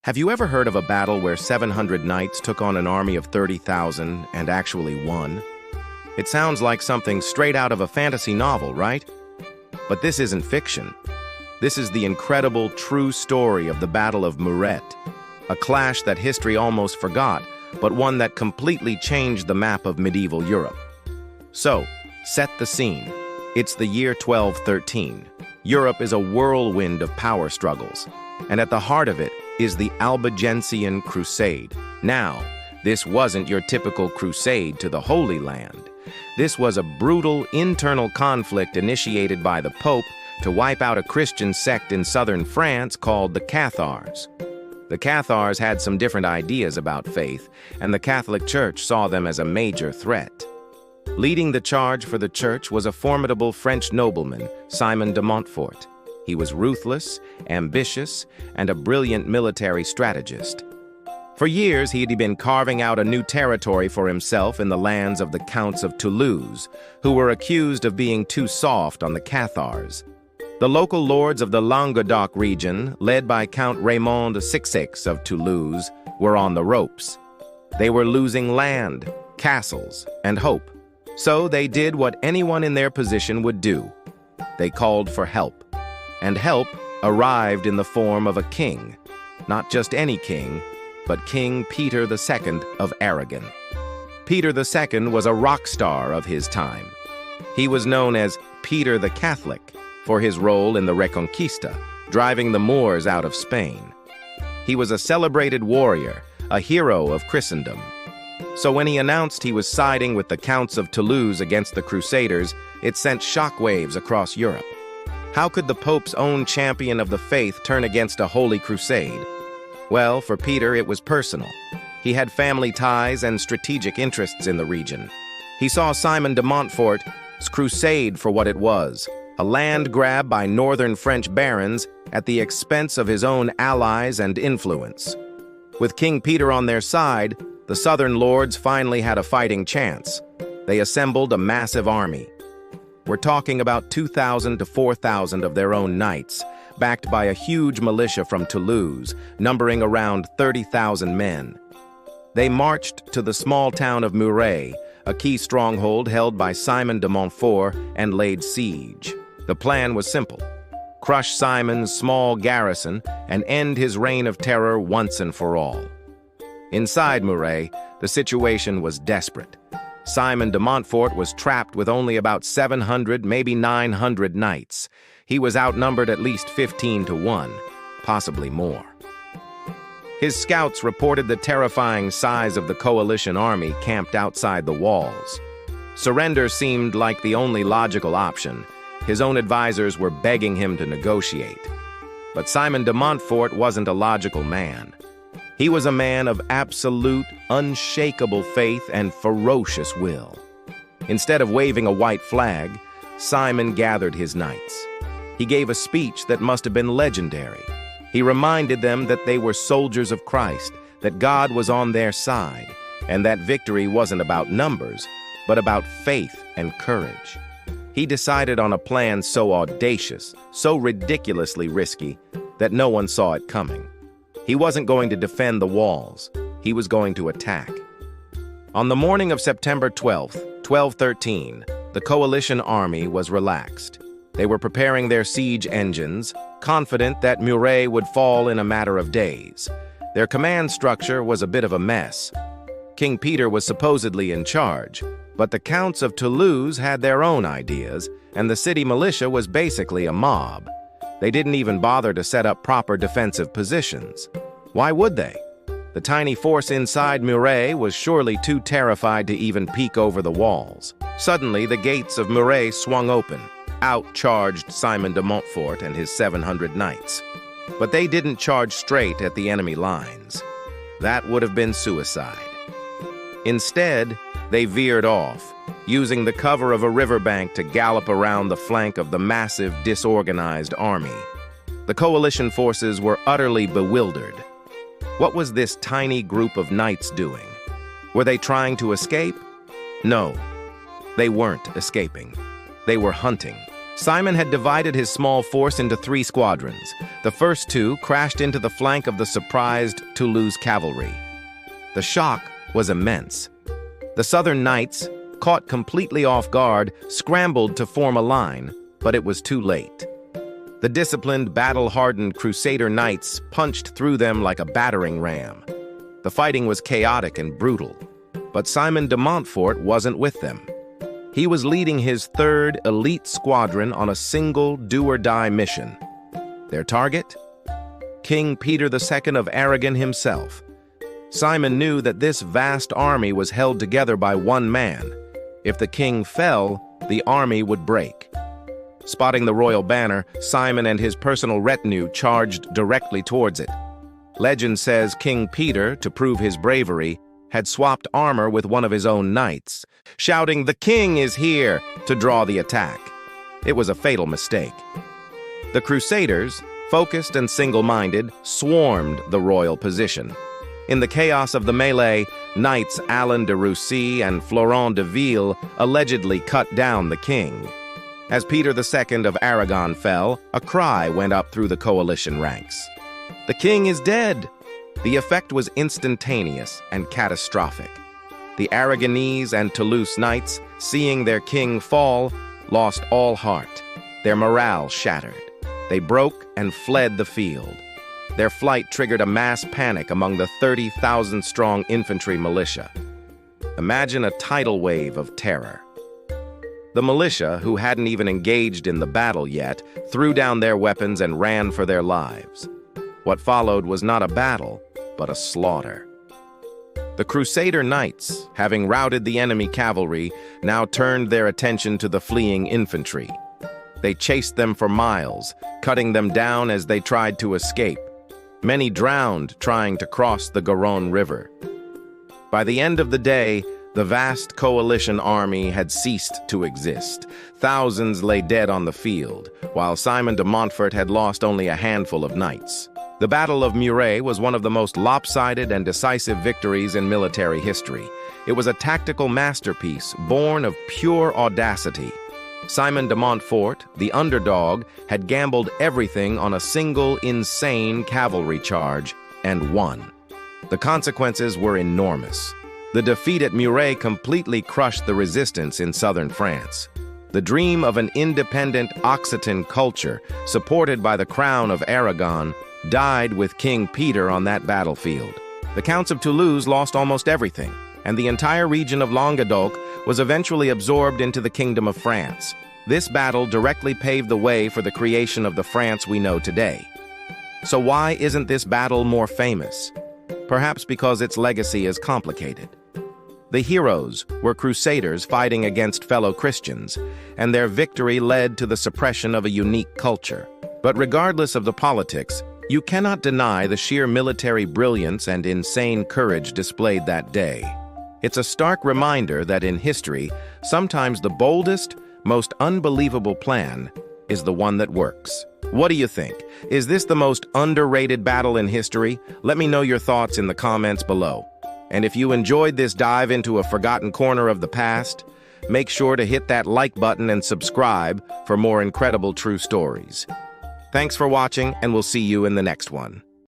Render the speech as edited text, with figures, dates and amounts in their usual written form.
Have you ever heard of a battle where 700 knights took on an army of 30,000 and actually won? It sounds like something straight out of a fantasy novel, right? But this isn't fiction. This is the incredible, true story of the Battle of Muret, a clash that history almost forgot, but one that completely changed the map of medieval Europe. So, set the scene. It's the year 1213. Europe is a whirlwind of power struggles, and at the heart of it is the Albigensian Crusade. Now, this wasn't your typical crusade to the Holy Land. This was a brutal internal conflict initiated by the Pope to wipe out a Christian sect in southern France called the Cathars. The Cathars had some different ideas about faith, and the Catholic Church saw them as a major threat. Leading the charge for the church was a formidable French nobleman, Simon de Montfort. He was ruthless, ambitious, and a brilliant military strategist. For years, he'd been carving out a new territory for himself in the lands of the Counts of Toulouse, who were accused of being too soft on the Cathars. The local lords of the Languedoc region, led by Count Raymond VI of Toulouse, were on the ropes. They were losing land, castles, and hope. So they did what anyone in their position would do. They called for help. And help arrived in the form of a king. Not just any king, but King Peter II of Aragon. Peter II was a rock star of his time. He was known as Peter the Catholic for his role in the Reconquista, driving the Moors out of Spain. He was a celebrated warrior, a hero of Christendom. So when he announced he was siding with the Counts of Toulouse against the Crusaders, it sent shockwaves across Europe. How could the Pope's own champion of the faith turn against a holy crusade? Well, for Peter, it was personal. He had family ties and strategic interests in the region. He saw Simon de Montfort's crusade for what it was, a land grab by northern French barons at the expense of his own allies and influence. With King Peter on their side, the southern lords finally had a fighting chance. They assembled a massive army. We're talking about 2,000 to 4,000 of their own knights, backed by a huge militia from Toulouse, numbering around 30,000 men. They marched to the small town of Muret, a key stronghold held by Simon de Montfort, and laid siege. The plan was simple: crush Simon's small garrison and end his reign of terror once and for all. Inside Muret, the situation was desperate. Simon de Montfort was trapped with only about 700, maybe 900 knights. He was outnumbered at least 15 to 1, possibly more. His scouts reported the terrifying size of the coalition army camped outside the walls. Surrender seemed like the only logical option. His own advisors were begging him to negotiate. But Simon de Montfort wasn't a logical man. He was a man of absolute, unshakable faith and ferocious will. Instead of waving a white flag, Simon gathered his knights. He gave a speech that must have been legendary. He reminded them that they were soldiers of Christ, that God was on their side, and that victory wasn't about numbers, but about faith and courage. He decided on a plan so audacious, so ridiculously risky, that no one saw it coming. He wasn't going to defend the walls. He was going to attack. On the morning of September 12th, 1213, the coalition army was relaxed. They were preparing their siege engines, confident that Muret would fall in a matter of days. Their command structure was a bit of a mess. King Peter was supposedly in charge, but the Counts of Toulouse had their own ideas, and the city militia was basically a mob. They didn't even bother to set up proper defensive positions. Why would they? The tiny force inside Muret was surely too terrified to even peek over the walls. Suddenly, the gates of Muret swung open. Out charged Simon de Montfort and his 700 knights. But they didn't charge straight at the enemy lines. That would have been suicide. Instead, they veered off, using the cover of a riverbank to gallop around the flank of the massive, disorganized army. The coalition forces were utterly bewildered. What was this tiny group of knights doing? Were they trying to escape? No, they weren't escaping. They were hunting. Simon had divided his small force into 3 squadrons. The first 2 crashed into the flank of the surprised Toulouse cavalry. The shock was immense. The Southern Knights, caught completely off guard, scrambled to form a line, but it was too late. The disciplined, battle-hardened Crusader knights punched through them like a battering ram. The fighting was chaotic and brutal, but Simon de Montfort wasn't with them. He was leading his 3rd elite squadron on a single do-or-die mission. Their target? King Peter II of Aragon himself. Simon knew that this vast army was held together by one man. If the king fell, the army would break. Spotting the royal banner, Simon and his personal retinue charged directly towards it. Legend says King Peter, to prove his bravery, had swapped armor with one of his own knights, shouting, "The king is here!" to draw the attack. It was a fatal mistake. The Crusaders, focused and single-minded, swarmed the royal position. In the chaos of the melee, knights Alain de Roussy and Florent de Ville allegedly cut down the king. As Peter II of Aragon fell, a cry went up through the coalition ranks. "The king is dead!" The effect was instantaneous and catastrophic. The Aragonese and Toulouse knights, seeing their king fall, lost all heart. Their morale shattered. They broke and fled the field. Their flight triggered a mass panic among the 30,000-strong infantry militia. Imagine a tidal wave of terror. The militia, who hadn't even engaged in the battle yet, threw down their weapons and ran for their lives. What followed was not a battle, but a slaughter. The Crusader knights, having routed the enemy cavalry, now turned their attention to the fleeing infantry. They chased them for miles, cutting them down as they tried to escape. Many drowned trying to cross the Garonne River. By the end of the day, the vast coalition army had ceased to exist. Thousands lay dead on the field, while Simon de Montfort had lost only a handful of knights. The Battle of Muret was one of the most lopsided and decisive victories in military history. It was a tactical masterpiece born of pure audacity. Simon de Montfort, the underdog, had gambled everything on a single insane cavalry charge and won. The consequences were enormous. The defeat at Muret completely crushed the resistance in southern France. The dream of an independent Occitan culture, supported by the crown of Aragon, died with King Peter on that battlefield. The Counts of Toulouse lost almost everything, and the entire region of Languedoc was eventually absorbed into the Kingdom of France. This battle directly paved the way for the creation of the France we know today. So why isn't this battle more famous? Perhaps because its legacy is complicated. The heroes were Crusaders fighting against fellow Christians, and their victory led to the suppression of a unique culture. But regardless of the politics, you cannot deny the sheer military brilliance and insane courage displayed that day. It's a stark reminder that in history, sometimes the boldest, most unbelievable plan is the one that works. What do you think? Is this the most underrated battle in history? Let me know your thoughts in the comments below. And if you enjoyed this dive into a forgotten corner of the past, make sure to hit that like button and subscribe for more incredible true stories. Thanks for watching, and we'll see you in the next one.